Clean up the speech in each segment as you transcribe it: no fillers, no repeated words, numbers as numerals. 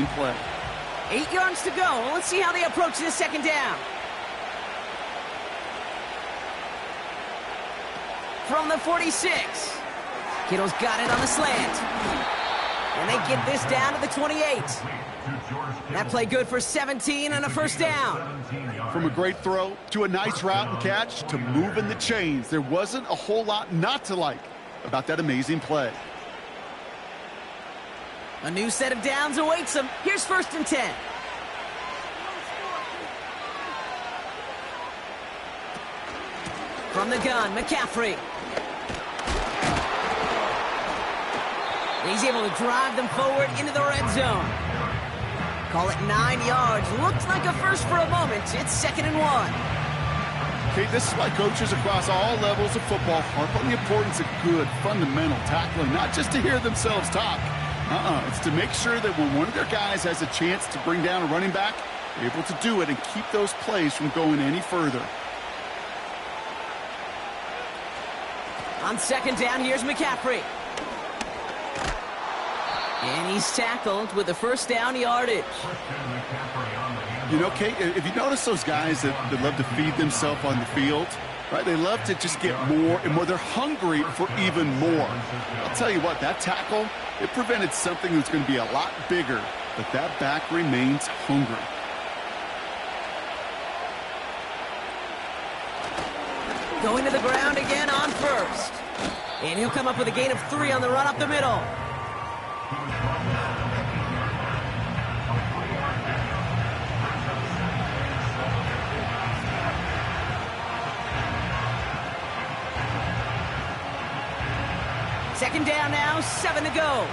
amazing play. 8 yards to go. Let's see how they approach this second down. From the 46. Kittle's got it on the slant. And they get this down to the 28. That play good for 17 and a first down. From a great throw to a nice route and catch to moving the chains, there wasn't a whole lot not to like about that amazing play. A new set of downs awaits them. Here's 1st and 10. From the gun, McCaffrey. He's able to drive them forward into the red zone. Call it 9 yards. Looks like a first for a moment. It's 2nd and 1. Okay, this is why coaches across all levels of football harp on the importance of good, fundamental tackling, not just to hear themselves talk. It's to make sure that when one of their guys has a chance to bring down a running back, they're able to do it and keep those plays from going any further. On 2nd down, here's McCaffrey. And he's tackled with the first down yardage. You know, Kate, if you notice those guys that love to feed themselves on the field, right? They love to just get more and more. They're hungry for even more. I'll tell you what, that tackle, it prevented something that's going to be a lot bigger, but that back remains hungry. Going to the ground again on 1st. And he'll come up with a gain of 3 on the run up the middle. Second down now, 7 to go.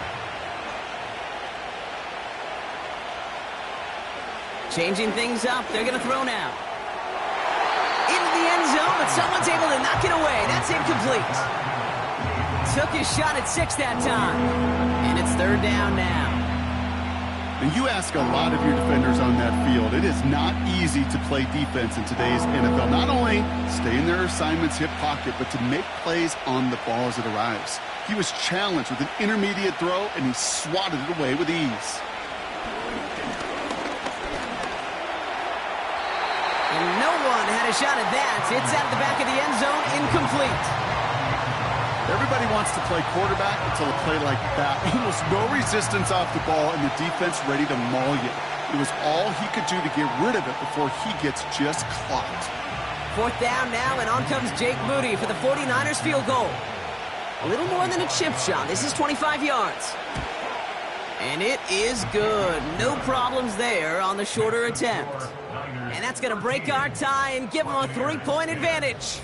Changing things up, they're going to throw now. Into the end zone, but someone's able to knock it away. That's incomplete. Took his shot at 6 that time. And it's 3rd down now. And you ask a lot of your defenders on that field. It is not easy to play defense in today's NFL. Not only stay in their assignment's hip pocket, but to make plays on the ball as it arrives. He was challenged with an intermediate throw, and he swatted it away with ease. And no one had a shot at that. It's at the back of the end zone, incomplete. Everybody wants to play quarterback until a play like that. Almost no resistance off the ball, and the defense ready to maul you. It was all he could do to get rid of it before he gets just clocked. 4th down now, and on comes Jake Moody for the 49ers field goal. A little more than a chip shot. This is 25 yards. And it is good. No problems there on the shorter attempt. And that's going to break our tie and give them a 3-point advantage.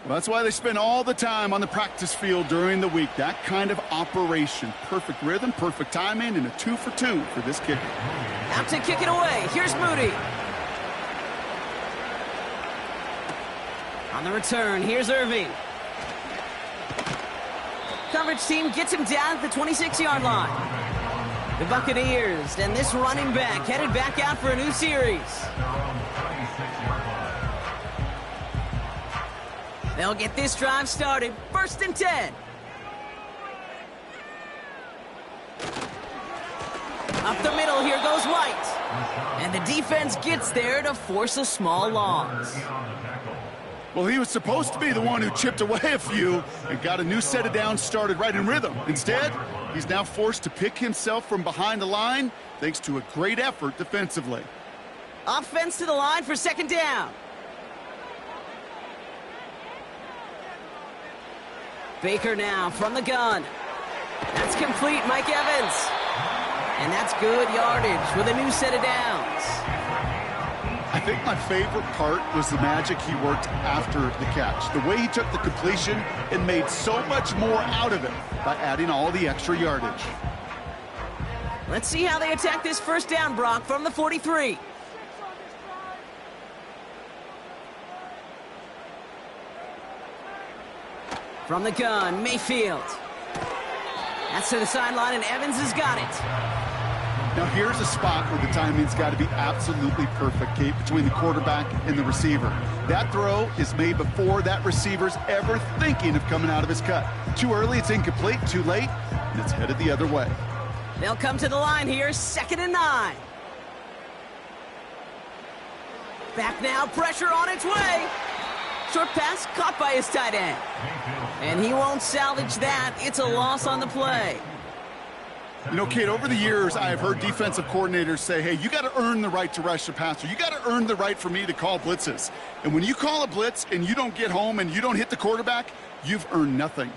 Well, that's why they spend all the time on the practice field during the week. That kind of operation. Perfect rhythm, perfect timing, and a 2 for 2 for this kicker. Out to kick it away. Here's Moody. On the return, here's Irving. Coverage team gets him down at the 26-yard line. The Buccaneers and this running back headed back out for a new series. They'll get this drive started. 1st and 10. Up the middle, here goes White. And the defense gets there to force a small loss. Well, he was supposed to be the one who chipped away a few and got a new set of downs started right in rhythm. Instead, he's now forced to pick himself from behind the line thanks to a great effort defensively. Offense to the line for 2nd down. Baker now from the gun. That's complete, Mike Evans. And that's good yardage with a new set of downs. I think my favorite part was the magic he worked after the catch. The way he took the completion and made so much more out of it by adding all the extra yardage. Let's see how they attack this 1st down, Brock, from the 43. From the gun, Mayfield. That's to the sideline, and Evans has got it. Now here's a spot where the timing's got to be absolutely perfect, Kate, between the quarterback and the receiver. That throw is made before that receiver's ever thinking of coming out of his cut. Too early, it's incomplete. Too late, and it's headed the other way. They'll come to the line here, 2nd and 9. Back now, pressure on its way. Short pass caught by his tight end. And he won't salvage that. It's a loss on the play. You know, Kate, over the years, I've heard defensive coordinators say, hey, you got to earn the right to rush the passer. You got to earn the right for me to call blitzes. And when you call a blitz and you don't get home and you don't hit the quarterback, you've earned nothing.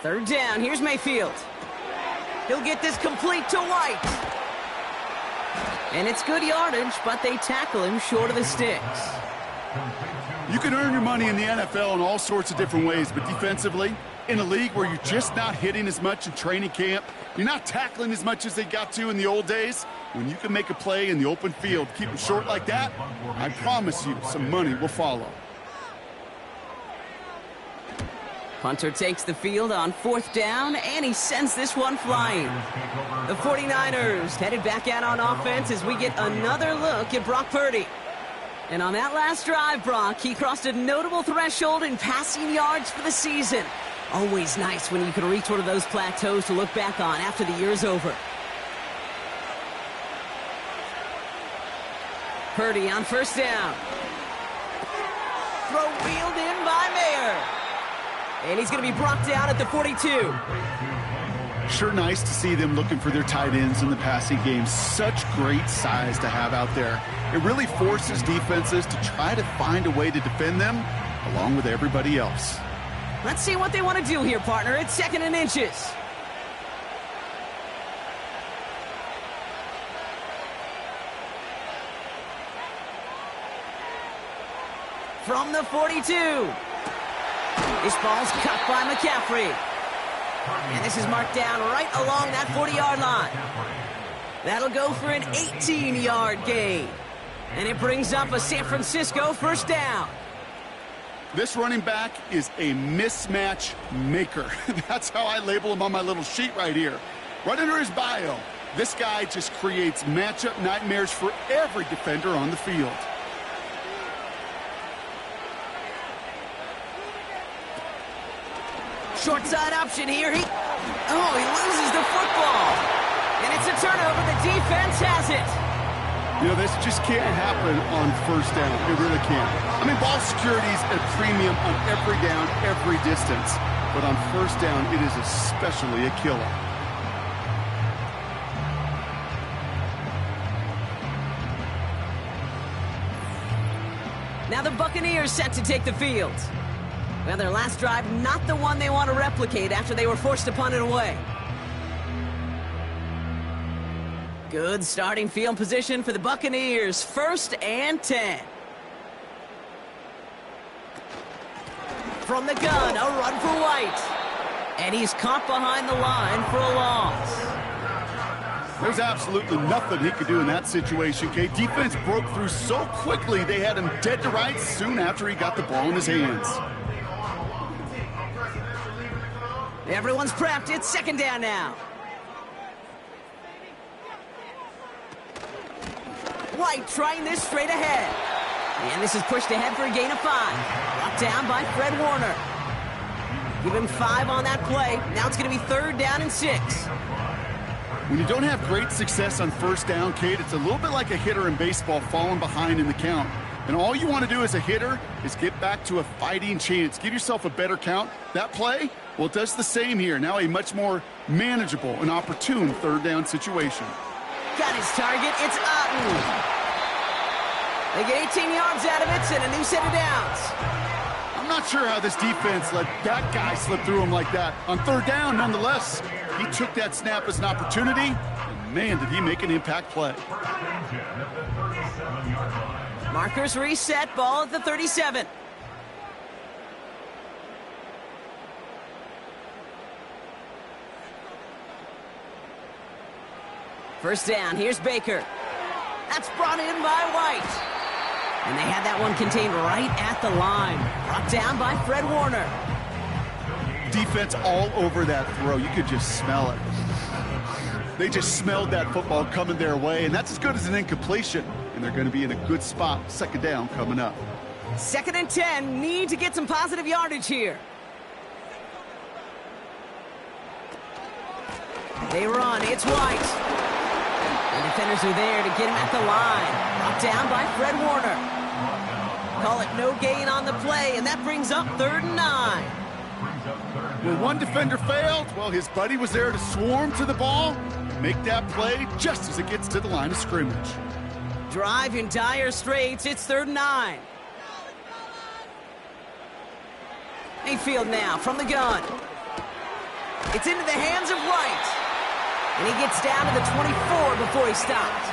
3rd down, here's Mayfield. He'll get this complete to White. And it's good yardage, but they tackle him short of the sticks. You can earn your money in the NFL in all sorts of different ways, but defensively, in a league where you're just not hitting as much in training camp, you're not tackling as much as they got to in the old days, when you can make a play in the open field, keep them short like that, I promise you some money will follow. Hunter takes the field on 4th down, and he sends this one flying. The 49ers headed back out on offense as we get another look at Brock Purdy. And on that last drive, Brock, he crossed a notable threshold in passing yards for the season. Always nice when you can reach one of those plateaus to look back on after the year's over. Purdy on 1st down. Throw wheeled in by Mayer. And he's going to be brought down at the 42. Sure nice to see them looking for their tight ends in the passing game. Such great size to have out there. It really forces defenses to try to find a way to defend them along with everybody else. Let's see what they want to do here, partner. It's 2nd and inches. From the 42. This ball's caught by McCaffrey. And this is marked down right along that 40-yard line. That'll go for an 18-yard gain. And it brings up a San Francisco 1st down. This running back is a mismatch maker. That's how I label him on my little sheet right here. Right under his bio, this guy just creates matchup nightmares for every defender on the field. Short side option here. He loses the football. And it's a turnover. The defense has it. You know, this just can't happen on 1st down. It really can't. I mean, ball security is at a premium on every down, every distance. But on 1st down, it is especially a killer. Now the Buccaneers set to take the field. Well, their last drive, not the one they want to replicate after they were forced to punt it away. Good starting field position for the Buccaneers. 1st and 10. From the gun, a run for White. And he's caught behind the line for a loss. There's absolutely nothing he could do in that situation, Kate. Defense broke through so quickly they had him dead to rights soon after he got the ball in his hands. Everyone's prepped. It's 2nd down now. White trying this straight ahead. And this is pushed ahead for a gain of 5. Brought down by Fred Warner. Give him 5 on that play. Now it's going to be 3rd down and 6. When you don't have great success on 1st down, Kate, it's a little bit like a hitter in baseball falling behind in the count. And all you want to do as a hitter is get back to a fighting chance. Give yourself a better count. That play, well, it does the same here. Now a much more manageable and opportune 3rd down situation. Got his target. It's Otten. They get 18 yards out of it and a new set of downs. I'm not sure how this defense let that guy slip through him like that. On 3rd down, nonetheless, he took that snap as an opportunity, and man, did he make an impact play. Markers reset, ball at the 37. First down, here's Baker. That's brought in by White. And they had that one contained right at the line. Brought down by Fred Warner. Defense all over that throw. You could just smell it. They just smelled that football coming their way, and that's as good as an incompletion. And they're going to be in a good spot. 2nd down coming up. 2nd and 10. Need to get some positive yardage here. They run. It's White. The defenders are there to get him at the line. Knocked down by Fred Warner. Call it no gain on the play, and that brings up 3rd and 9. When one defender failed, well, his buddy was there to swarm to the ball and make that play just as it gets to the line of scrimmage. Drive in dire straits. It's 3rd and 9. Mayfield now from the gun. It's into the hands of White. And he gets down to the 24 before he stops.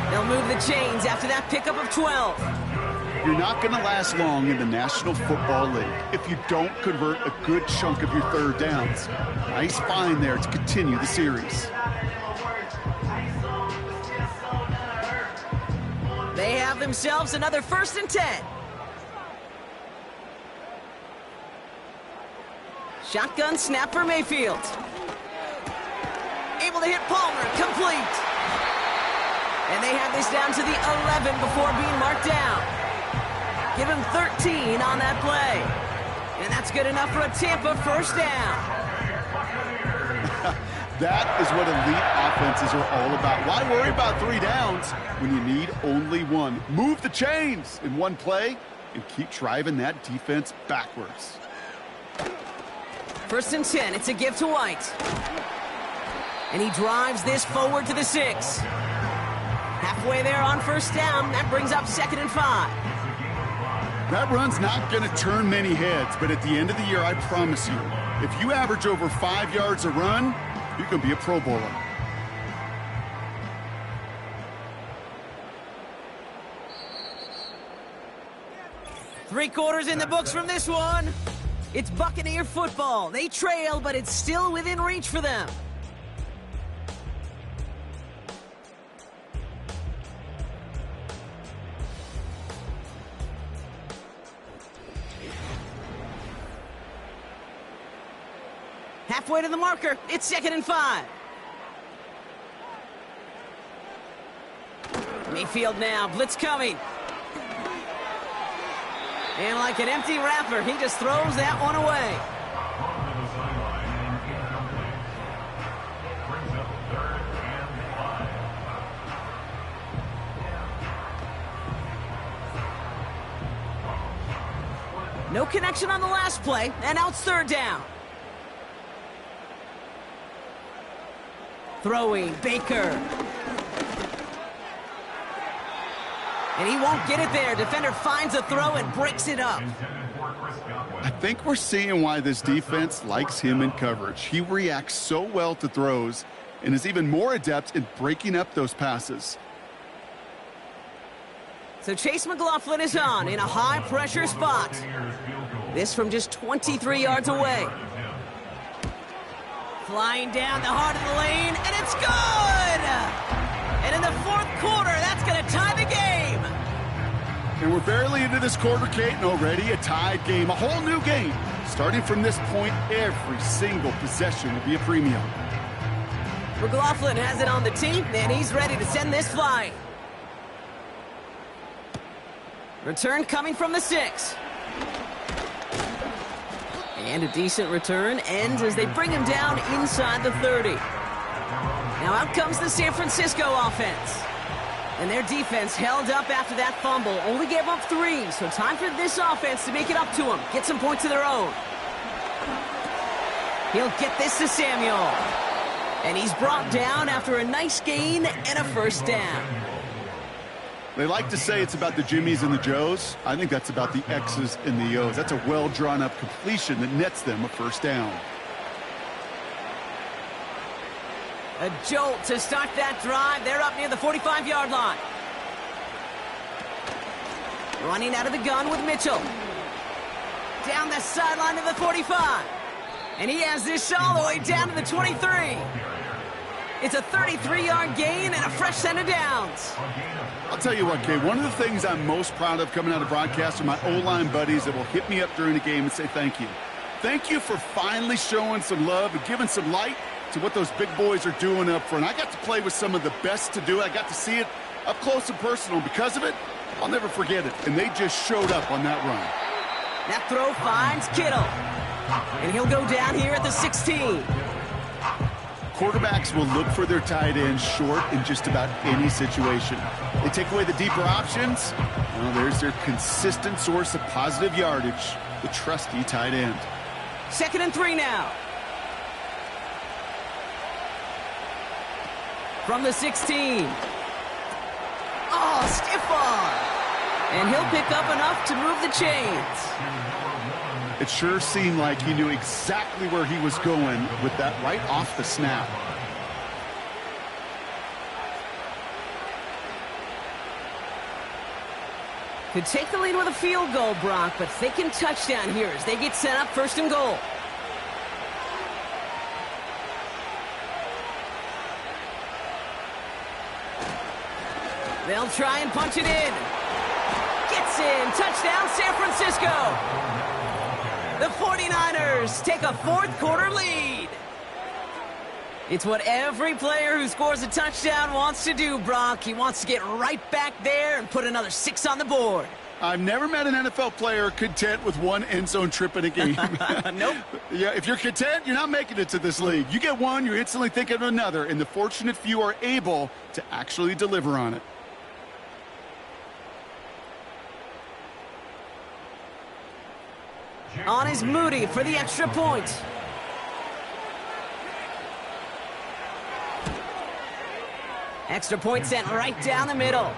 They'll move the chains after that pickup of 12. You're not going to last long in the National Football League if you don't convert a good chunk of your 3rd downs. Nice find there to continue the series. They have themselves another 1st and 10. Shotgun snap for Mayfield. Able to hit Palmer, complete. And they have this down to the 11 before being marked down. Give him 13 on that play. And that's good enough for a Tampa 1st down. That is what elite offenses are all about. Why worry about 3 downs when you need only 1? Move the chains in 1 play and keep driving that defense backwards. 1st and 10. It's a give to White. And he drives this forward to the 6. Halfway there on 1st down. That brings up 2nd and 5. That run's not going to turn many heads, but at the end of the year, I promise you, if you average over 5 yards a run, you're going to be a Pro Bowler. Three quarters in the books from this one. It's Buccaneer football. They trail, but it's still within reach for them. Halfway to the marker. It's 2nd and 5. Mayfield now. Blitz coming. And like an empty wrapper, he just throws that one away. No connection on the last play, and now it's 3rd down. Throwing, Baker. And he won't get it there. Defender finds a throw and breaks it up. I think we're seeing why this defense likes him in coverage. He reacts so well to throws and is even more adept in breaking up those passes. So Chase McLaughlin is on in a high-pressure spot. This from just 23 yards away. Flying down the heart of the lane, and it's good! And in the 4th quarter, that's going to tie the game. And we're barely into this quarter, Kate, and already a tied game, a whole new game. Starting from this point, every single possession will be a premium. McLaughlin has it on the tee, and he's ready to send this flying. Return coming from the 6. And a decent return ends as they bring him down inside the 30. Now out comes the San Francisco offense. And their defense held up after that fumble. Only gave up 3, so time for this offense to make it up to them. Get some points of their own. He'll get this to Samuel. And he's brought down after a nice gain and a 1st down. They like to say it's about the Jimmies and the Joes. I think that's about the X's and the O's. That's a well-drawn-up completion that nets them a 1st down. A jolt to start that drive. They're up near the 45-yard line. Running out of the gun with Mitchell. Down the sideline to the 45. And he has this all the way down to the 23. It's a 33-yard gain and a fresh set of downs. I'll tell you what, Kay, one of the things I'm most proud of coming out of broadcast are my O-line buddies that will hit me up during the game and say thank you. Thank you for finally showing some love and giving some light to what those big boys are doing up front. I got to play with some of the best to do it. I got to see it up close and personal. Because of it, I'll never forget it. And they just showed up on that run. That throw finds Kittle. And he'll go down here at the 16. Quarterbacks will look for their tight end short in just about any situation. They take away the deeper options. Well, there's their consistent source of positive yardage, the trusty tight end. 2nd and 3 now. From the 16. Oh, stiff arm. And he'll pick up enough to move the chains. It sure seemed like he knew exactly where he was going with that right off the snap. Could take the lead with a field goal, Brock, but thinking touchdown here as they get set up 1st and goal. They'll try and punch it in. Gets in. Touchdown, San Francisco. The 49ers take a 4th quarter lead. It's what every player who scores a touchdown wants to do, Brock. He wants to get right back there and put another 6 on the board. I've never met an NFL player content with one end zone trip in a game. Nope. Yeah, if you're content, you're not making it to this league. You get one, you're instantly thinking of another, and the fortunate few are able to actually deliver on it. On is Moody for the extra point. Extra point sent right down the middle.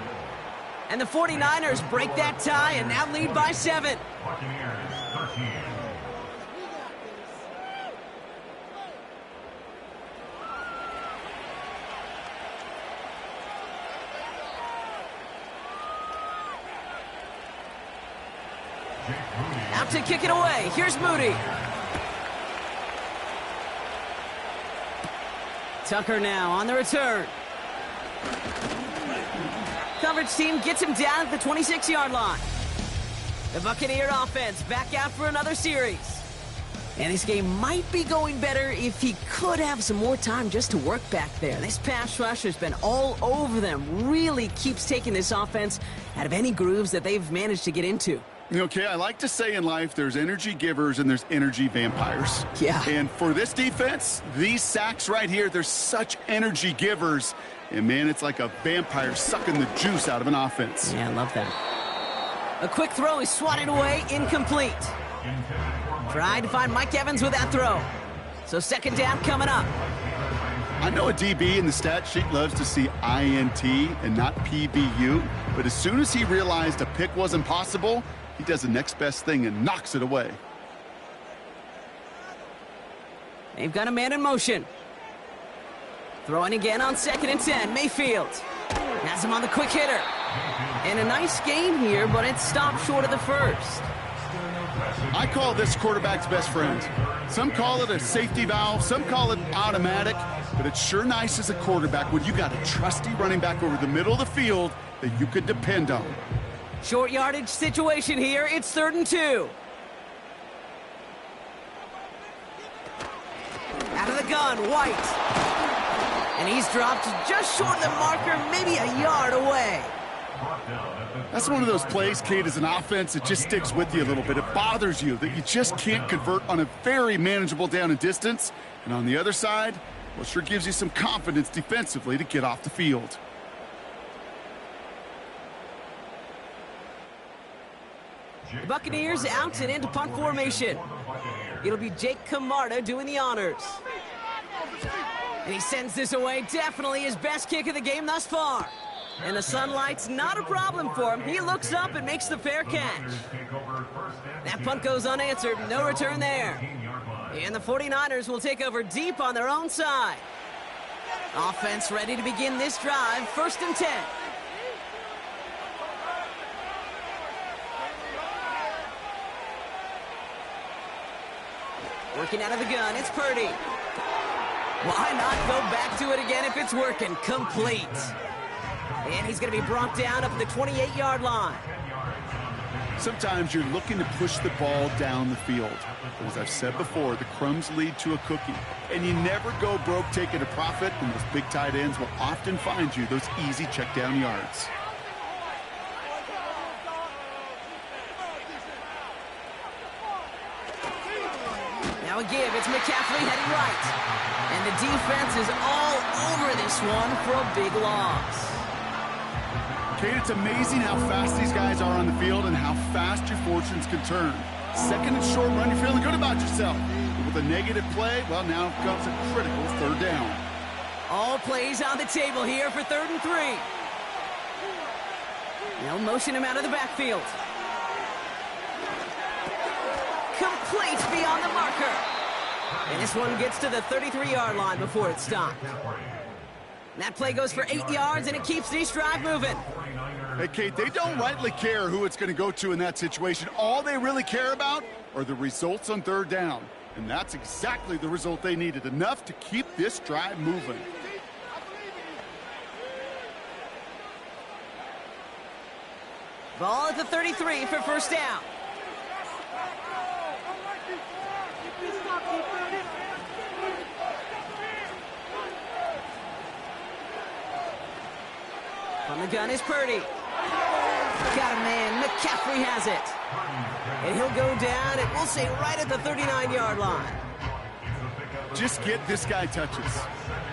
And the 49ers break that tie and now lead by 7. Out to kick it away. Here's Moody. Tucker now on the return. Coverage team gets him down at the 26-yard line. The Buccaneer offense back out for another series. And this game might be going better if he could have some more time just to work back there. This pass rush has been all over them. Really keeps taking this offense out of any grooves that they've managed to get into. Okay, I like to say in life there's energy givers and there's energy vampires. Yeah. And for this defense, these sacks right here, they're such energy givers. And, man, it's like a vampire sucking the juice out of an offense. Yeah, I love that. A quick throw is swatted away, incomplete. Tried to find Mike Evans with that throw. So 2nd down coming up. I know a DB in the stat sheet loves to see INT and not PBU, but as soon as he realized a pick wasn't possible, he does the next best thing and knocks it away. They've got a man in motion. Throwing again on 2nd and 10. Mayfield has him on the quick hitter. And a nice game here, but it stopped short of the first. I call this quarterback's best friend. Some call it a safety valve, some call it automatic, but it's sure nice as a quarterback when you got a trusty running back over the middle of the field that you could depend on. Short yardage situation here. It's 3rd and 2. Out of the gun, White. And he's dropped just short of the marker, maybe a yard away. That's one of those plays, Kate, as an offense, it just sticks with you a little bit. It bothers you that you just can't convert on a very manageable down and distance. And on the other side, well, it sure gives you some confidence defensively to get off the field. The Buccaneers out and into punt formation. It'll be Jake Camarda doing the honors. And he sends this away, definitely his best kick of the game thus far. And the sunlight's not a problem for him. He looks up and makes the fair catch. That punt goes unanswered, no return there. And the 49ers will take over deep on their own side. Offense ready to begin this drive, 1st and 10. Working out of the gun, it's Purdy. Why not go back to it again if it's working? Complete. And he's going to be brought down up at the 28-yard line. Sometimes you're looking to push the ball down the field. But as I've said before, the crumbs lead to a cookie. And you never go broke taking a profit, and those big tight ends will often find you those easy check down yards. a give. It's McCaffrey heading right. And the defense is all over this one for a big loss. Kate, it's amazing how fast these guys are on the field and how fast your fortunes can turn. Second and short run, you're feeling good about yourself. But with a negative play, well, now comes a critical third down. All plays on the table here for 3rd and 3. They'll motion him out of the backfield. Complete beyond the marker. And this one gets to the 33-yard line before it's stopped. That play goes for 8 yards, and it keeps this drive moving. Hey, Kate, they don't rightly care who it's going to go to in that situation. All they really care about are the results on third down. And that's exactly the result they needed, enough to keep this drive moving. Ball at the 33 for first down. From the gun is Purdy. Got a man. McCaffrey has it. And he'll go down, and we'll say right at the 39-yard line. Just get this guy touches.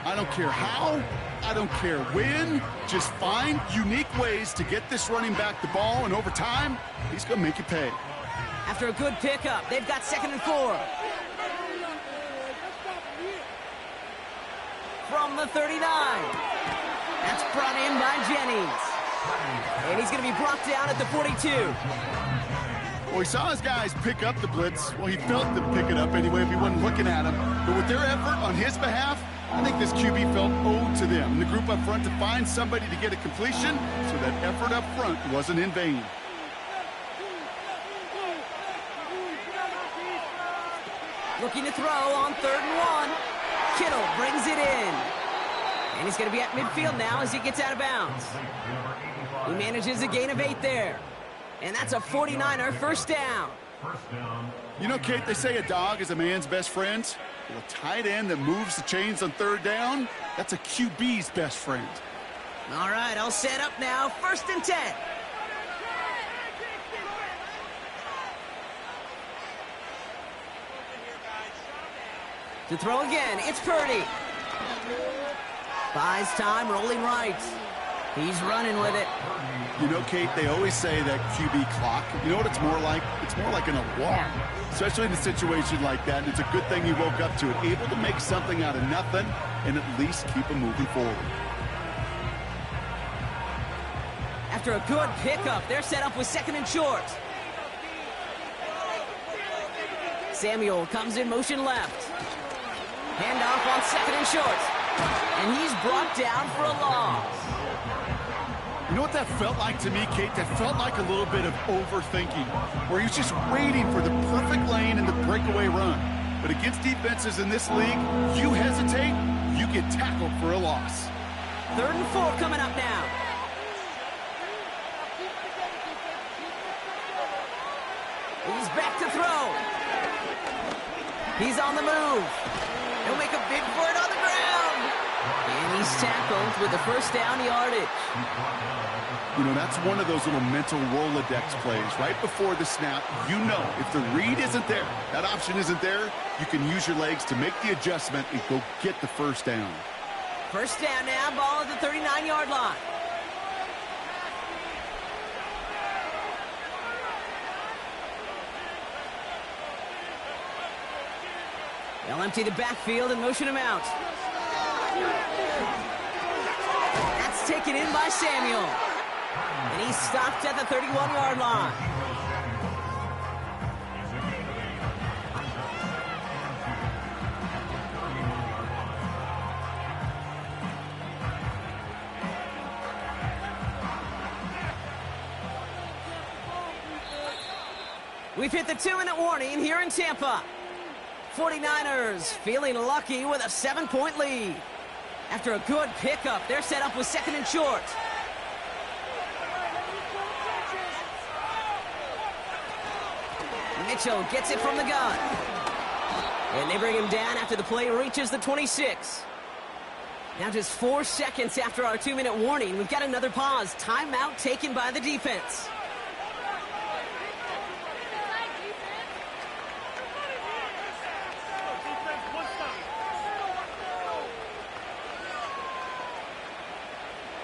I don't care how. I don't care when. Just find unique ways to get this running back the ball, and over time, he's going to make you pay. After a good pickup, they've got 2nd and 4. From the 39. That's brought in by Jennings. And he's going to be brought down at the 42. Well, he saw his guys pick up the blitz. Well, he felt them pick it up anyway if he wasn't looking at him. But with their effort on his behalf, I think this QB felt owed to them. And the group up front to find somebody to get a completion, so that effort up front wasn't in vain. Looking to throw on 3rd and 1. Kittle brings it in. And he's going to be at midfield now as he gets out of bounds. He manages a gain of 8 there. And that's a 49er first down. You know, Kate, they say a dog is a man's best friend. Well, a tight end that moves the chains on third down, that's a QB's best friend. All right, I'll set up now. 1st and 10. To throw again, it's Purdy. Buys time, rolling right. He's running with it. You know, Kate, they always say that QB clock. You know what it's more like? It's more like an alarm, especially in a situation like that. And it's a good thing he woke up to it, able to make something out of nothing and at least keep him moving forward. After a good pickup, they're set up with 2nd and short. Samuel comes in motion left. Handoff on 2nd and short. And he's brought down for a loss. You know what that felt like to me, Kate? That felt like a little bit of overthinking, where he's just waiting for the perfect lane and the breakaway run. But against defenses in this league, you hesitate, you get tackled for a loss. 3rd and 4 coming up now. He's back to throw. He's on the move. He'll make a bid for it on the ground. And he's tackled with the first down yardage. You know, that's one of those little mental Rolodex plays. Right before the snap, you know if the read isn't there, that option isn't there, you can use your legs to make the adjustment and go get the first down. First down now, ball at the 39-yard line. They'll empty the backfield and motion him out. That's taken in by Samuel. And he's stopped at the 31-yard line. We've hit the 2-minute warning here in Tampa. 49ers feeling lucky with a 7-point lead. After a good pickup, they're set up with 2nd and short. Mitchell gets it from the gun. And they bring him down after the play reaches the 26. Now just 4 seconds after our 2-minute warning, we've got another pause. Timeout taken by the defense.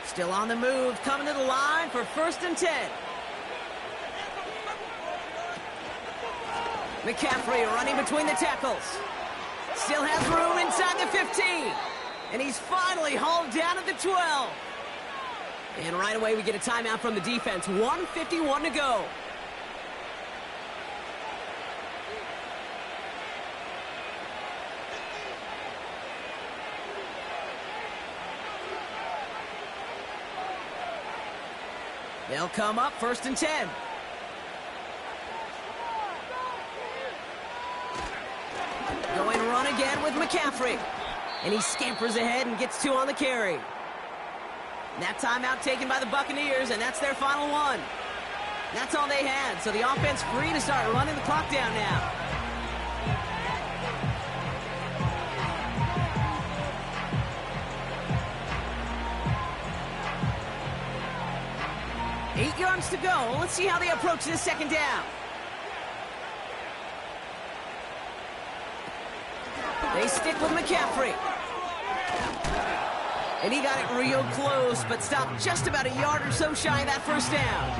Still on the move, coming to the line for 1st and 10. McCaffrey running between the tackles. Still has room inside the 15. And he's finally hauled down at the 12. And right away we get a timeout from the defense. 1:51 to go. They'll come up 1st and 10. Going run again with McCaffrey. And he scampers ahead and gets 2 on the carry. That timeout taken by the Buccaneers, and that's their final one. That's all they had, so the offense free to start running the clock down now. Eight yards to go. Let's see how they approach this 2nd down. They stick with McCaffrey. And he got it real close, but stopped just about a yard or so shy of that 1st down.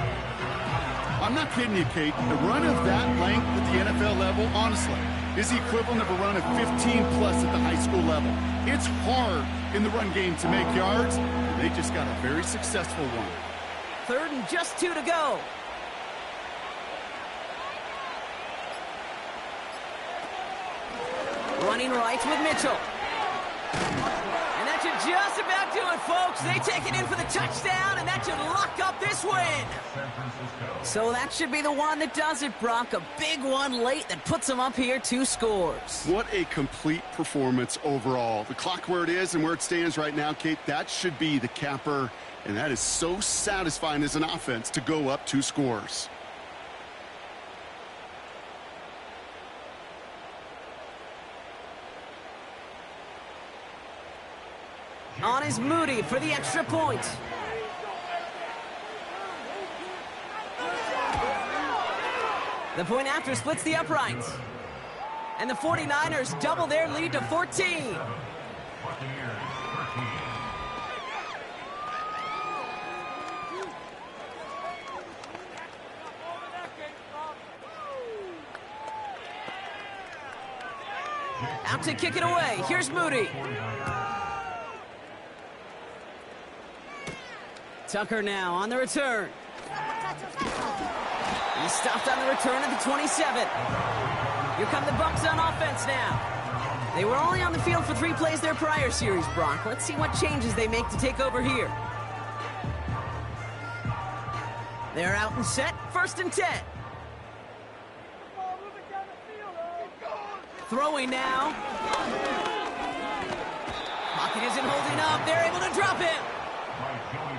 I'm not kidding you, Kate. The run of that length at the NFL level, honestly, is the equivalent of a run of 15-plus at the high school level. It's hard in the run game to make yards, and they just got a very successful one. 3rd and just 2 to go. Running right with Mitchell. And that should just about do it, folks. They take it in for the touchdown, and that should lock up this win. So that should be the one that does it, Brock. A big one late that puts them up here 2 scores. What a complete performance overall. The clock where it is and where it stands right now, Kate, that should be the capper. And that is so satisfying as an offense to go up 2 scores. On is Moody for the extra point. The point after splits the uprights. And the 49ers double their lead to 14. Out to kick it away. Here's Moody. Tucker now on the return. He stopped on the return at the 27. Here come the Bucs on offense now. They were only on the field for 3 plays their prior series, Brock. Let's see what changes they make to take over here. They're out and set. 1st and 10. Throwing now. Pocket isn't holding up. They're able to drop him.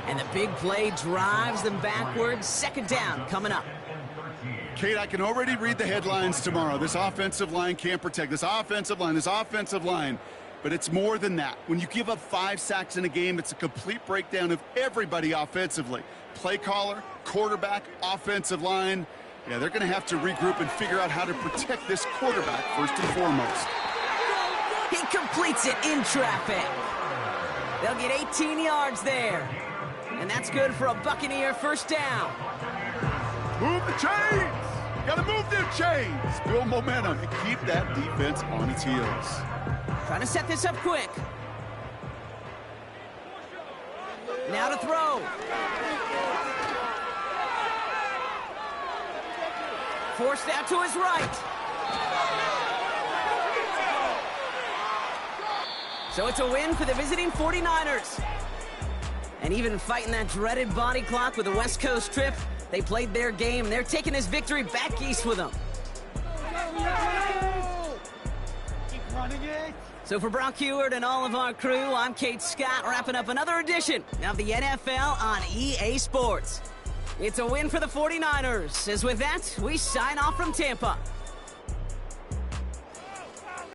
And the big play drives them backwards. 2nd down coming up. Kate, I can already read the headlines tomorrow. This offensive line can't protect. This offensive line. But it's more than that. When you give up 5 sacks in a game, it's a complete breakdown of everybody offensively. Play caller, quarterback, offensive line. Yeah, they're going to have to regroup and figure out how to protect this quarterback first and foremost. He completes it in traffic. They'll get 18 yards there. And that's good for a Buccaneer 1st down. Move the chains! Got to move them chains! Build momentum and keep that defense on its heels. Trying to set this up quick. Now to throw. Forced out to his right. So it's a win for the visiting 49ers. And even fighting that dreaded body clock with the West Coast trip, they played their game. They're taking this victory back east with them. Keep running it. So for Brock Heward and all of our crew, I'm Kate Scott, wrapping up another edition of the NFL on EA Sports. It's a win for the 49ers. As with that, we sign off from Tampa.